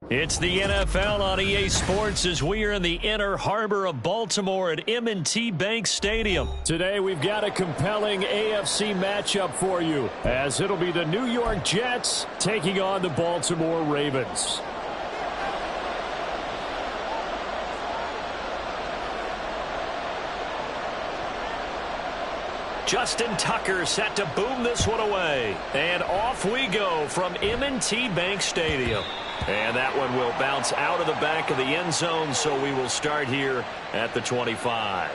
It's the NFL on EA Sports as we are in the inner harbor of Baltimore at M&T Bank Stadium. Today we've got a compelling AFC matchup for you as it'll be the New York Jets taking on the Baltimore Ravens. Justin Tucker set to boom this one away. And off we go from M&T Bank Stadium. And that one will bounce out of the back of the end zone, so we will start here at the 25.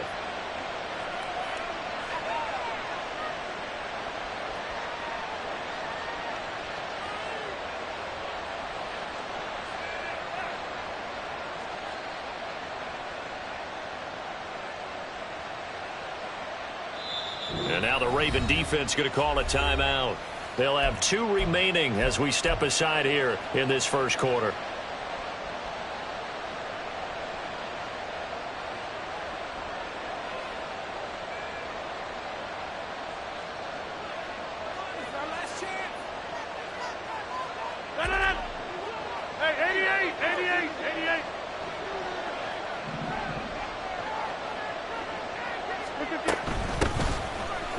And now the Raven defense going to call a timeout. They'll have 2 remaining as we step aside here in this first quarter.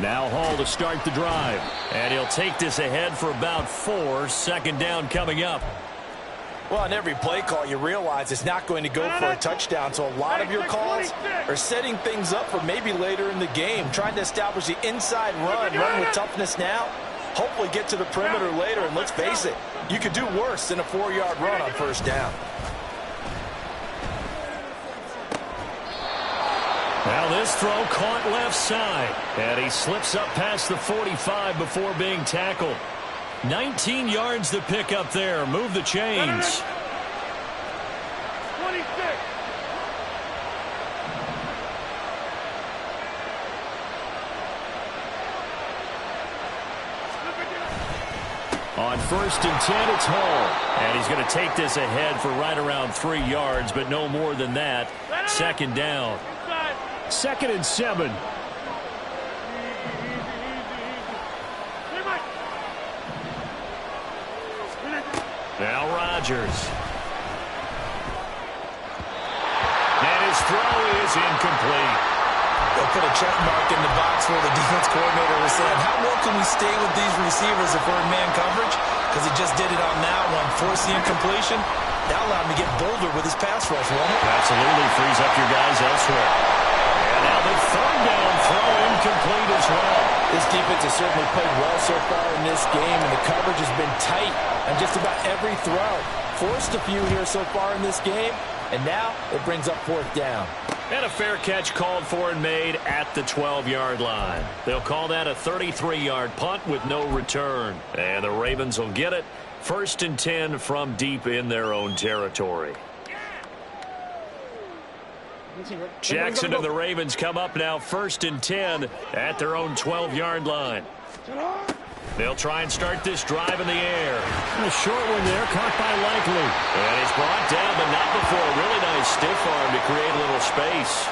Now Hall to start the drive. And he'll take this ahead for about 4. Second down coming up. Well, on every play call, you realize it's not going to go for a touchdown. So a lot of your calls are setting things up for maybe later in the game, trying to establish the inside run with toughness now, hopefully get to the perimeter later. And let's face it, you could do worse than a 4-yard run on first down. Now this throw caught left side. And he slips up past the 45 before being tackled. 19 yards to pick up there. Move the chains. 26. On 1st and 10, it's Hall. And he's going to take this ahead for right around 3 yards, but no more than that. Second down. 2nd and 7. Now Rodgers. And his throw is incomplete. They'll put a check mark in the box where the defense coordinator was saying, how well can we stay with these receivers if we're in man coverage? Because he just did it on that one, force the incompletion. That allowed him to get bolder with his pass rush, won't it? Absolutely frees up your guys elsewhere. And now the 3rd down throw incomplete as well. This defense has certainly played well so far in this game, and the coverage has been tight on just about every throw. Forced a few here so far in this game, and now it brings up 4th down. And a fair catch called for and made at the 12-yard line. They'll call that a 33-yard punt with no return. And the Ravens will get it. 1st and 10 from deep in their own territory. Jackson and the Ravens come up now 1st and 10 at their own 12-yard line. They'll try and start this drive in the air. A short one there, caught by Likely. And he's brought down, but not before a really nice stiff arm to create a little space.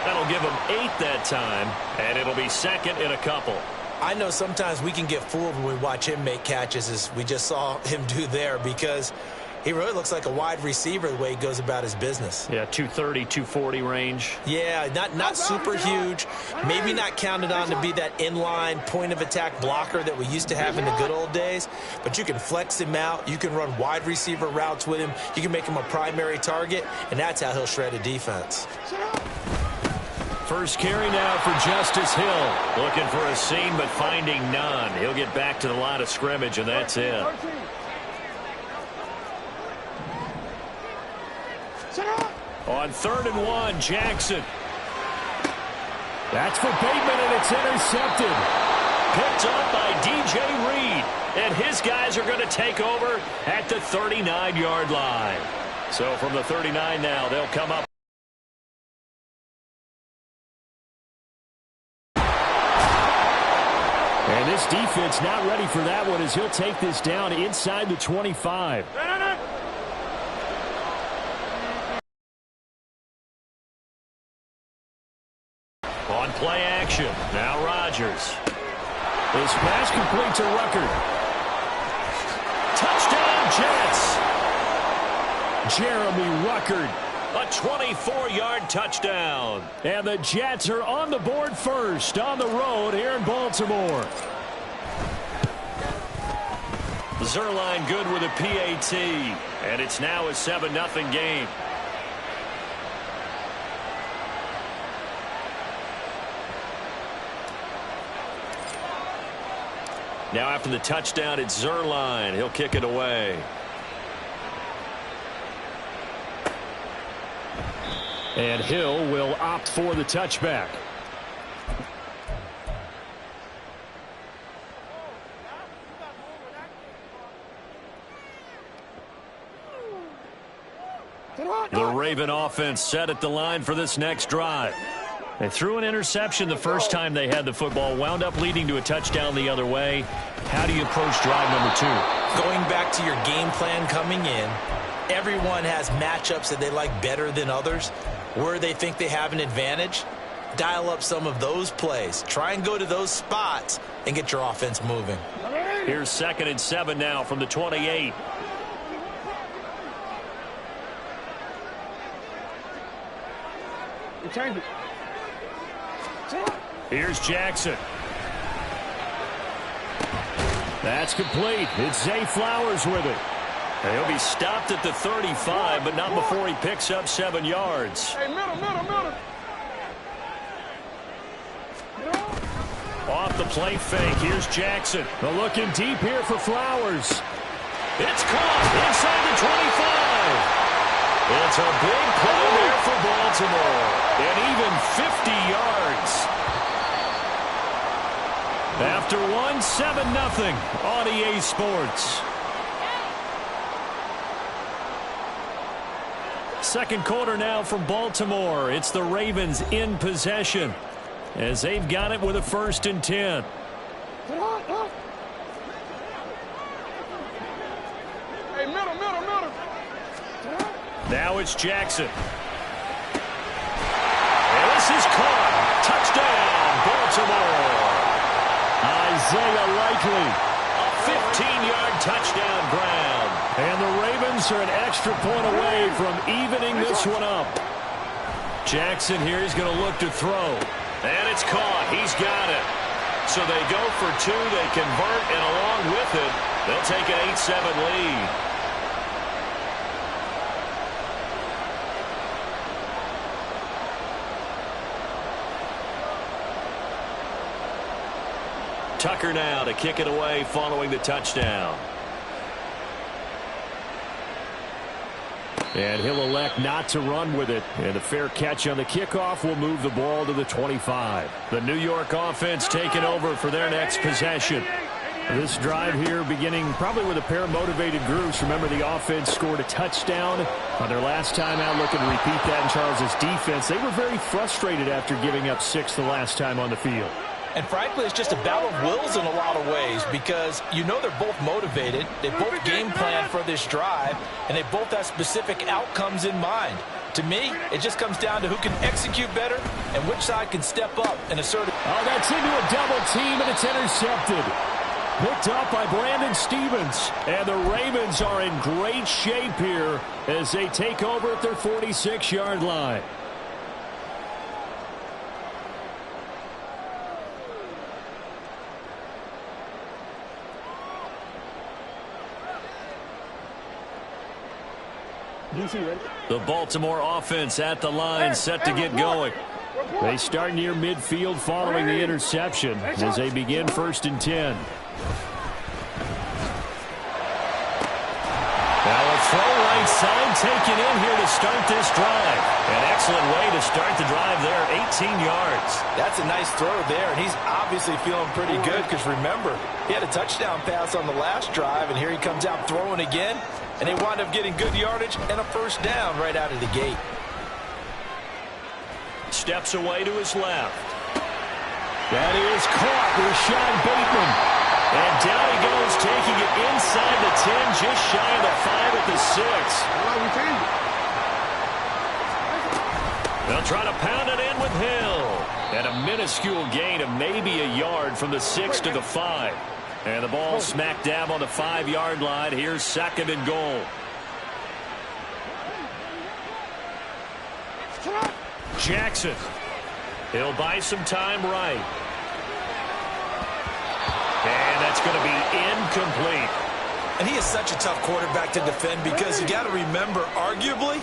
That'll give him 8 that time, and it'll be 2nd and a couple. I know sometimes we can get fooled when we watch him make catches, as we just saw him do there, because he really looks like a wide receiver the way he goes about his business. Yeah, 230, 240 range. Yeah, not super huge. Maybe not counted on to be that inline point-of-attack blocker that we used to have in the good old days. But you can flex him out. You can run wide receiver routes with him. You can make him a primary target, and that's how he'll shred a defense. First carry now for Justice Hill. Looking for a seam, but finding none. He'll get back to the line of scrimmage, and that's it. On 3rd and 1, Jackson. That's for Bateman, and it's intercepted. Picked up by DJ Reed. And his guys are going to take over at the 39-yard line. So from the 39 now, they'll come up. And this defense not ready for that one as he'll take this down inside the 25. On play action, now Rodgers. His pass complete to Ruckert. Touchdown, Jets. Jeremy Ruckert, a 24-yard touchdown. And the Jets are on the board first on the road here in Baltimore. Zuerlein good with a PAT. And it's now a 7-0 game. Now after the touchdown, it's Zuerlein. He'll kick it away. And Hill will opt for the touchback. The Raven offense set at the line for this next drive. They threw an interception the first time they had the football, wound up leading to a touchdown the other way. How do you approach drive number 2? Going back to your game plan coming in, everyone has matchups that they like better than others. Where they think they have an advantage, dial up some of those plays. Try and go to those spots and get your offense moving. Here's 2nd and 7 now from the 28. Here's Jackson. That's complete. It's Zay Flowers with it. He'll be stopped at the 35, but not before he picks up 7 yards. Hey, middle. Off the play fake. Here's Jackson. Looking deep here for Flowers. It's caught inside the 25. It's a big play there for Baltimore. And even 50 yards. After one, 7-0 on EA Sports. Second quarter now from Baltimore. It's the Ravens in possession as they've got it with a 1st and 10. Hey, middle. Now it's Jackson. And this is caught. Touchdown, Baltimore. Isaiah Likely. A 15-yard touchdown ground. And the Ravens are an extra point away from evening this one up. Jackson here is going to look to throw. And it's caught. He's got it. So they go for 2. They convert, and along with it, they'll take an 8-7 lead. Tucker now to kick it away following the touchdown. And he'll elect not to run with it. And a fair catch on the kickoff will move the ball to the 25. The New York offense taking over for their next possession. This drive here beginning probably with a pair of motivated groups. Remember, the offense scored a touchdown on their last time out. Looking to repeat that in Charles's defense. They were very frustrated after giving up 6 the last time on the field. And frankly, it's just a battle of wills in a lot of ways because you know they're both motivated. They both game plan for this drive, and they both have specific outcomes in mind. To me, it just comes down to who can execute better and which side can step up and assert it. Oh, that's into a double team, and it's intercepted. Picked up by Brandon Stephens. And the Ravens are in great shape here as they take over at their 46-yard line. The Baltimore offense at the line, set to get going. They start near midfield following the interception as they begin 1st and 10. Now a throw right side taken in here to start this drive. An excellent way to start the drive there, 18 yards. That's a nice throw there, and he's obviously feeling pretty good because, remember, he had a touchdown pass on the last drive, and here he comes out throwing again, and they wind up getting good yardage and a first down right out of the gate. Steps away to his left. That is caught, Rashad Bateman. And down he goes, taking it inside the 10, just shy of the 5 at the 6. They'll try to pound it in with Hill. And a minuscule gain of maybe a yard from the 6 to the 5. And the ball smack dab on the 5-yard line. Here's 2nd and goal. Jackson. He'll buy some time right. And that's going to be incomplete. And he is such a tough quarterback to defend because you got to remember, arguably,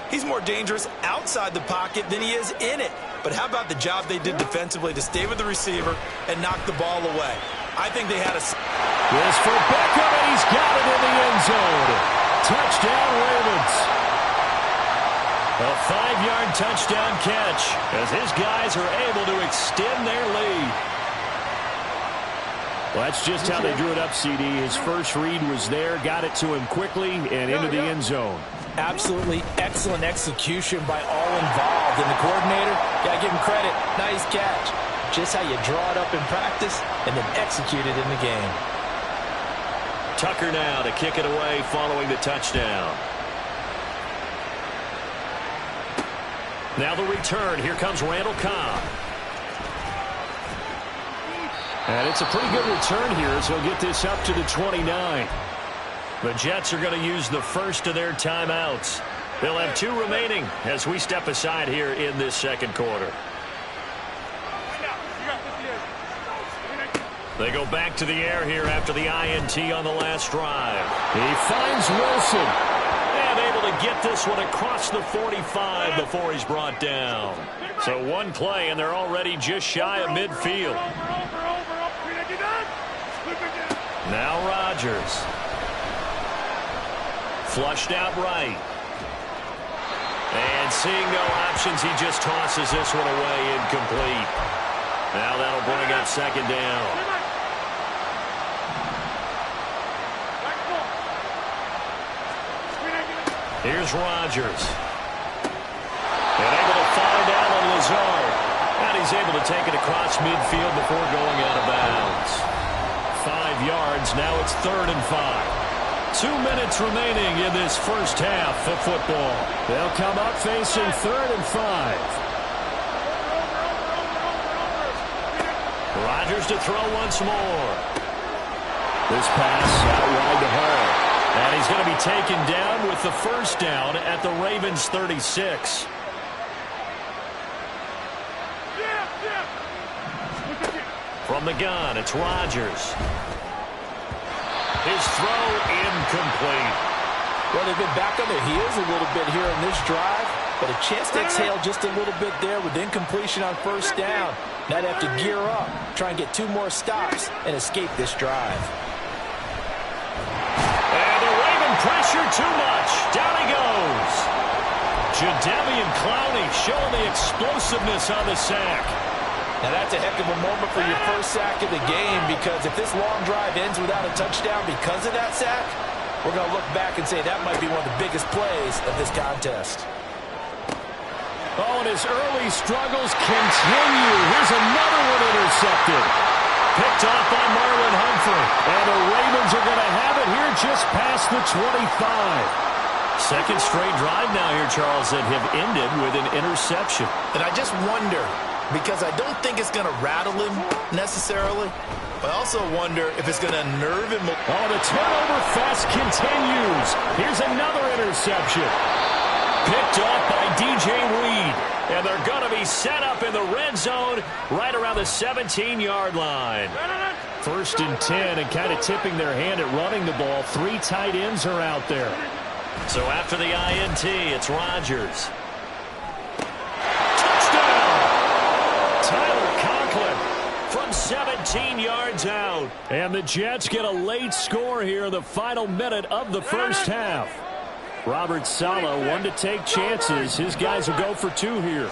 he's more dangerous outside the pocket than he is in it. But how about the job they did defensively to stay with the receiver and knock the ball away? I think they had a... This for Beckham, and he's got it in the end zone. Touchdown, Ravens. A 5-yard touchdown catch as his guys are able to extend their lead. Well, that's just how they drew it up, CD. His first read was there, got it to him quickly, and into the end zone. Absolutely excellent execution by all involved. And the coordinator, got to give him credit. Nice catch. Just how you draw it up in practice and then execute it in the game. Tucker now to kick it away following the touchdown. Now the return. Here comes Randall Cobb. And it's a pretty good return here as he'll get this up to the 29. The Jets are going to use the first of their timeouts. They'll have 2 remaining as we step aside here in this second quarter. They go back to the air here after the INT on the last drive. He finds Wilson. And able to get this one across the 45 before he's brought down. So one play, and they're already just shy of midfield. Now Rodgers. Flushed out right. And seeing no options, he just tosses this one away incomplete. Now that'll bring up 2nd down. Here's Rodgers. And able to find Allen Lazard. And he's able to take it across midfield before going out of bounds. 5 yards. Now it's 3rd and 5. 2 minutes remaining in this first half of football. They'll come up facing 3rd and 5. Rodgers to throw once more. This pass out wide to Hall. And he's going to be taken down with the first down at the Ravens' 36. From the gun, it's Rodgers. His throw incomplete. Well, they've been back on their heels a little bit here in this drive, but a chance to exhale just a little bit there with incompletion on first down. Now they have to gear up, try and get 2 more stops, and escape this drive. And the Raven pressure too much. Down he goes. Jadeveon Clowney showing the explosiveness on the sack. Now that's a heck of a moment for your first sack of the game, because if this long drive ends without a touchdown because of that sack, we're going to look back and say that might be one of the biggest plays of this contest. Oh, and his early struggles continue. Here's another one intercepted. Picked off by Marlon Humphrey. And the Ravens are going to have it here just past the 25. Second straight drive now here, Charles, that have ended with an interception. And I just wonder, because I don't think it's going to rattle him necessarily, but I also wonder if it's going to nerve him. Oh, the turnover fest continues. Here's another interception. Picked off by DJ Reed. And they're going to be set up in the red zone right around the 17-yard line. 1st and 10, and kind of tipping their hand at running the ball. 3 tight ends are out there. So after the INT, it's Rodgers. Touchdown! Tyler Conklin from 17 yards out. And the Jets get a late score here in the final minute of the first half. Robert Saleh, one to take chances. His guys will go for two here.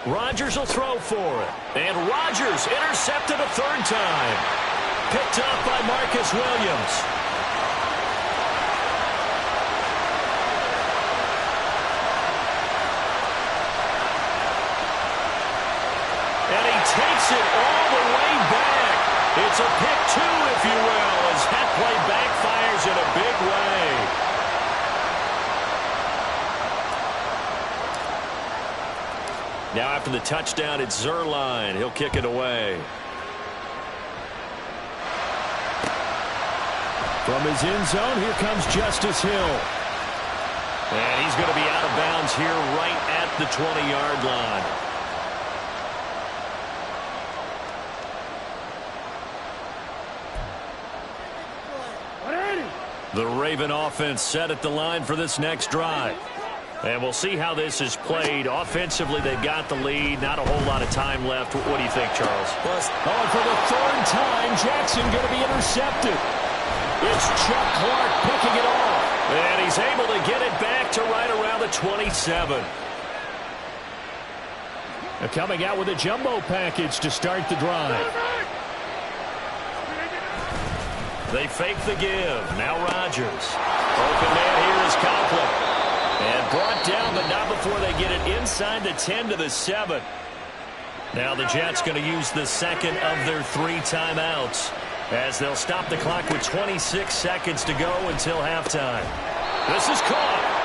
Rodgers will throw for it. And Rodgers intercepted a third time. Picked up by Marcus Williams. And he takes it all the way back. It's a pick two, if you will, as that play backfires in a big way. Now after the touchdown, it's Zuerlein. He'll kick it away. From his end zone, here comes Justice Hill. And he's going to be out of bounds here right at the 20-yard line. The Raven offense set at the line for this next drive. And we'll see how this is played. Offensively, they've got the lead. Not a whole lot of time left. What do you think, Charles? Oh, for the third time, Jackson going to be intercepted. It's Chuck Clark picking it off. And he's able to get it back to right around the 27. They're coming out with a jumbo package to start the drive. They fake the give. Now Rodgers. Open man here is Conklin. And brought down, but not before they get it inside the 10 to the 7. Now the Jets going to use the second of their 3 timeouts as they'll stop the clock with 26 seconds to go until halftime. This is caught.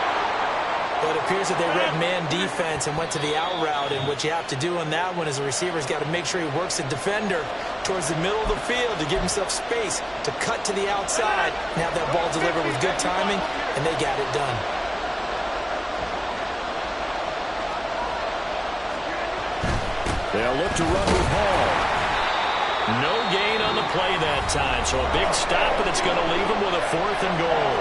Well, it appears that they read man defense and went to the out route, and what you have to do on that one is the receiver's got to make sure he works the defender towards the middle of the field to give himself space to cut to the outside and have that ball delivered with good timing, and they got it done. They'll look to run with Hall. No gain on the play that time, so a big stop, and it's going to leave them with a 4th and goal.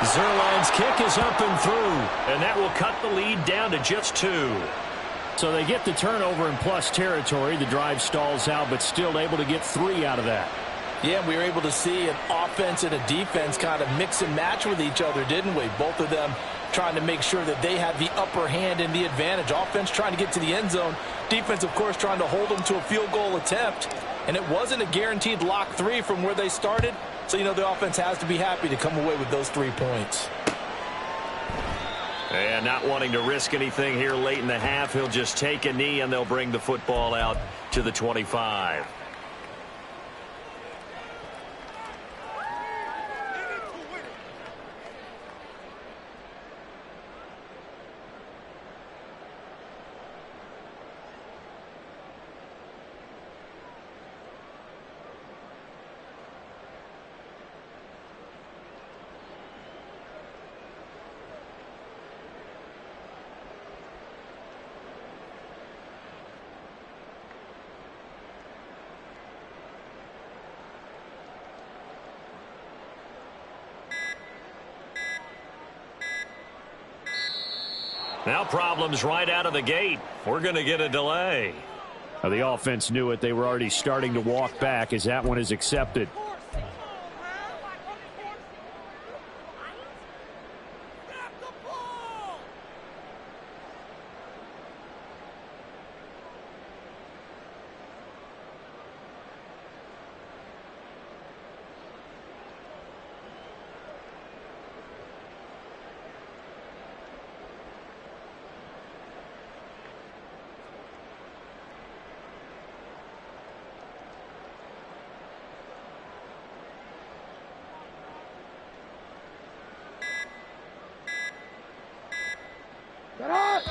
Zuerlein's kick is up and through, and that will cut the lead down to just 2. So they get the turnover in plus territory. The drive stalls out, but still able to get 3 out of that. Yeah, we were able to see an offense and a defense kind of mix and match with each other, didn't we? Both of them trying to make sure that they had the upper hand and the advantage. Offense trying to get to the end zone. Defense, of course, trying to hold them to a field goal attempt. And it wasn't a guaranteed lock 3 from where they started. So, you know, the offense has to be happy to come away with those 3 points. And not wanting to risk anything here late in the half, he'll just take a knee and they'll bring the football out to the 25. Now problems right out of the gate. We're going to get a delay. Now the offense knew it. They were already starting to walk back as that one is accepted.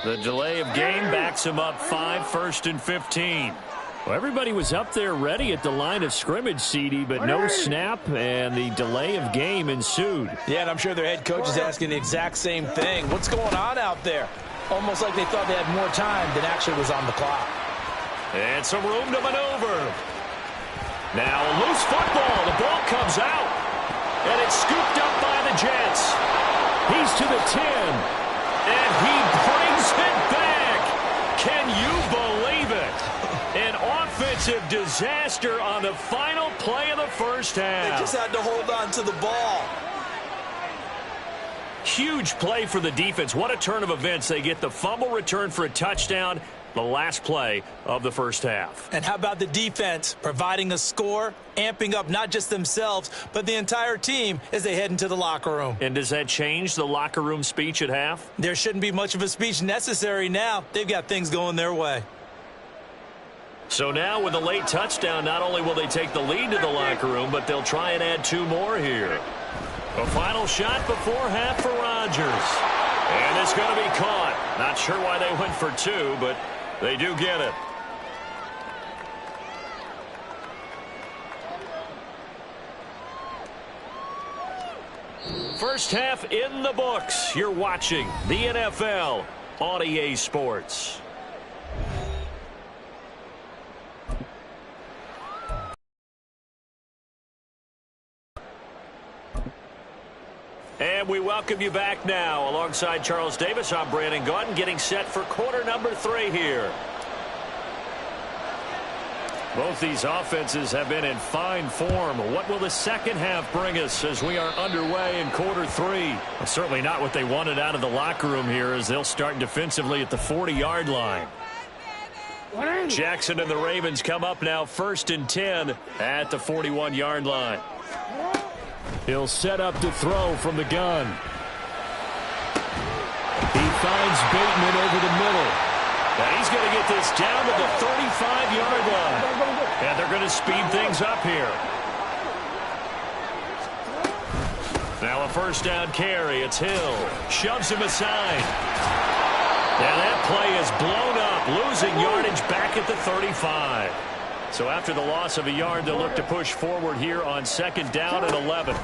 The delay of game backs him up 5, 1st and 15. Well, everybody was up there ready at the line of scrimmage, CD, but no snap, and the delay of game ensued. Yeah, and I'm sure their head coach is asking the exact same thing. What's going on out there? Almost like they thought they had more time than actually was on the clock. And some room to maneuver. Now a loose football. The ball comes out. And it's scooped up by the Jets. He's to the 10. And he brings it Defensive disaster on the final play of the first half. They just had to hold on to the ball. Huge play for the defense. What a turn of events. They get the fumble return for a touchdown, the last play of the first half. And how about the defense providing a score, amping up not just themselves, but the entire team as they head into the locker room. And does that change the locker room speech at half? There shouldn't be much of a speech necessary now. They've got things going their way. So now with a late touchdown, not only will they take the lead to the locker room, but they'll try and add 2 more here. A final shot before half for Rodgers. And it's going to be caught. Not sure why they went for 2, but they do get it. First half in the books. You're watching the NFL on EA Sports. And we welcome you back now. Alongside Charles Davis, I'm Brandon Gaudin, getting set for quarter number 3 here. Both these offenses have been in fine form. What will the second half bring us as we are underway in quarter 3? Well, certainly not what they wanted out of the locker room here, as they'll start defensively at the 40-yard line. Jackson and the Ravens come up now 1st and 10 at the 41-yard line. He'll set up to throw from the gun. He finds Bateman over the middle. And he's going to get this down to the 35-yard line. And they're going to speed things up here. Now a first down carry. It's Hill. Shoves him aside. And that play is blown up, losing yardage back at the 35. So after the loss of a yard, they'll look to push forward here on 2nd down and 11.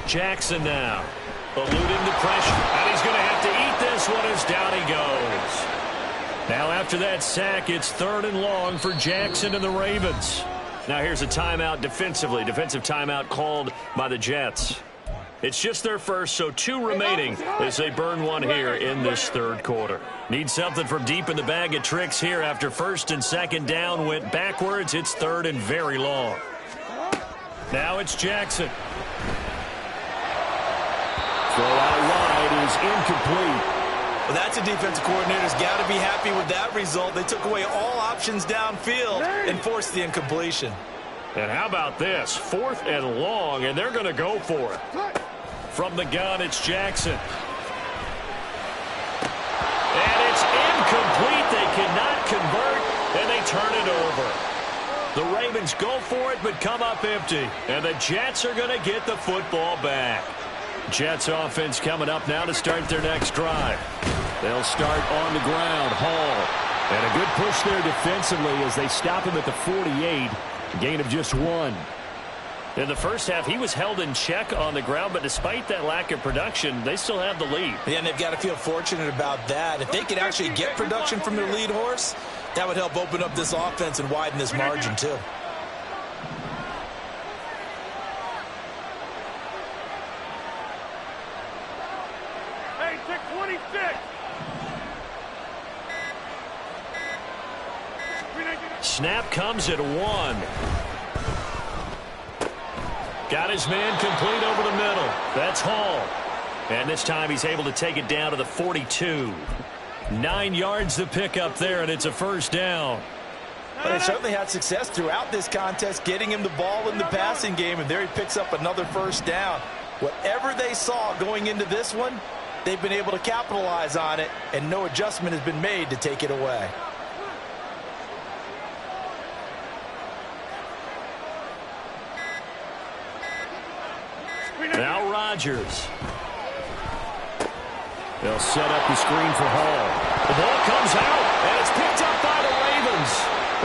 Jackson now, eluding the pressure. And he's going to have to eat this one as down he goes. Now after that sack, it's 3rd and long for Jackson and the Ravens. Now here's a timeout defensively. Defensive timeout called by the Jets. It's just their first, so 2 remaining as they burn 1 here in this 3rd quarter. Need something from deep in the bag of tricks here after 1st and 2nd down went backwards. It's 3rd and very long. Now it's Jackson. Throw out wide is incomplete. Well, that's a defensive coordinator's got to be happy with that result. They took away all options downfield and forced the incompletion. And how about this? 4th and long, and they're going to go for it. From the gun, it's Jackson. And it's incomplete. They cannot convert, and they turn it over. The Ravens go for it, but come up empty. And the Jets are going to get the football back. Jets offense coming up now to start their next drive. They'll start on the ground. Hall. And a good push there defensively as they stop him at the 48. Gain of just 1. In the first half, he was held in check on the ground, but despite that lack of production, they still have the lead. Yeah, and they've got to feel fortunate about that. If they could actually get production from their lead horse, that would help open up this offense and widen this margin too. Hey, take 26. Snap comes at 1. Got his man complete over the middle. That's Hall. And this time he's able to take it down to the 42. 9 yards to pick up there, and it's a first down. But they certainly had success throughout this contest, getting him the ball in the passing game, and there he picks up another first down. Whatever they saw going into this one, they've been able to capitalize on it, and no adjustment has been made to take it away. Now Rodgers. They'll set up the screen for Hall. The ball comes out, and it's picked up by the Ravens.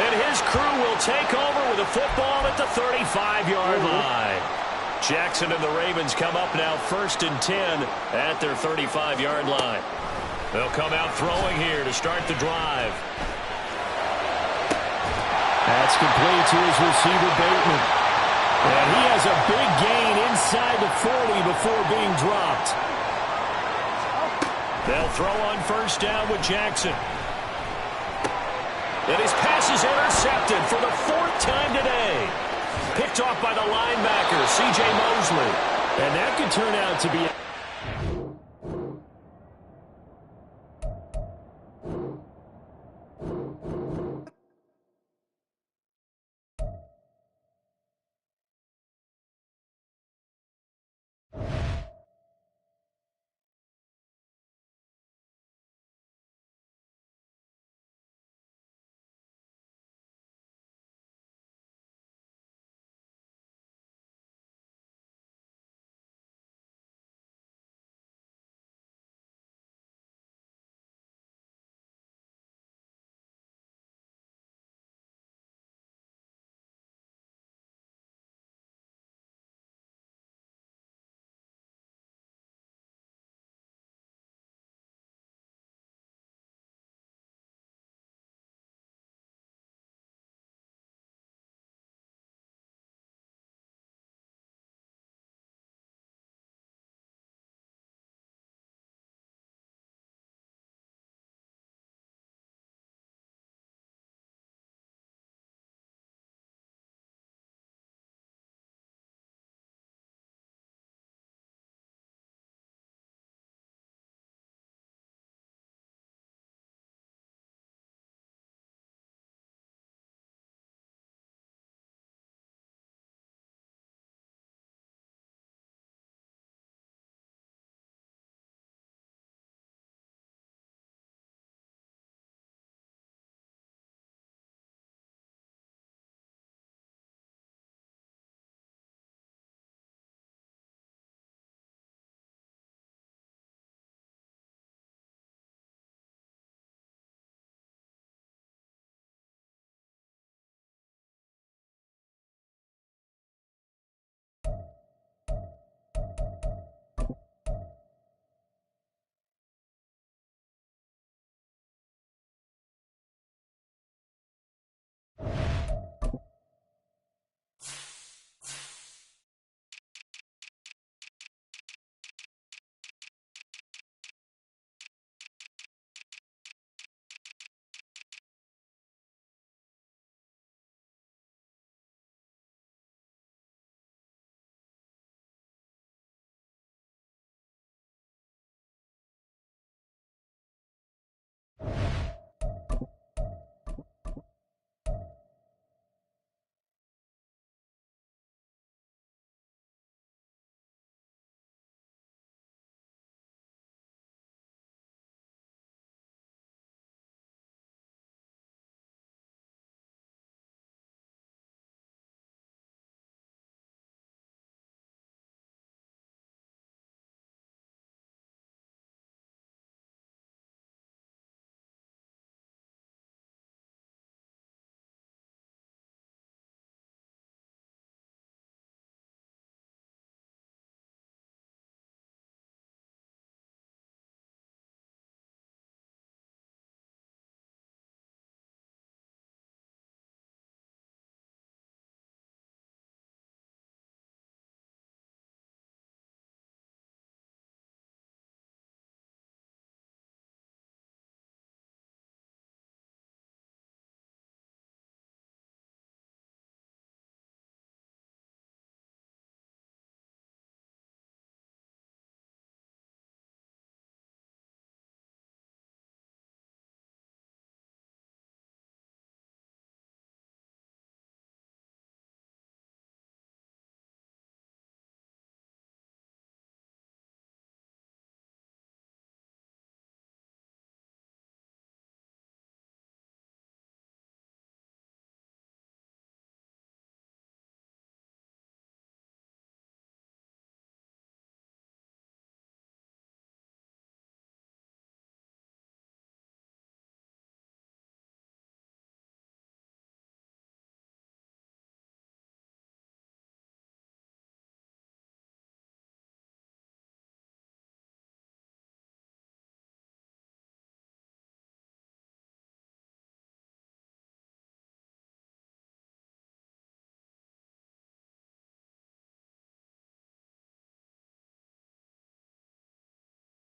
And his crew will take over with a football at the 35-yard line. Jackson and the Ravens come up now 1st and 10 at their 35-yard line. They'll come out throwing here to start the drive. That's complete to his receiver, Bateman. And he has a big gain inside the 40 before being dropped. They'll throw on first down with Jackson. And his pass is intercepted for the 4th time today. Picked off by the linebacker, C.J. Mosley. And that could turn out to be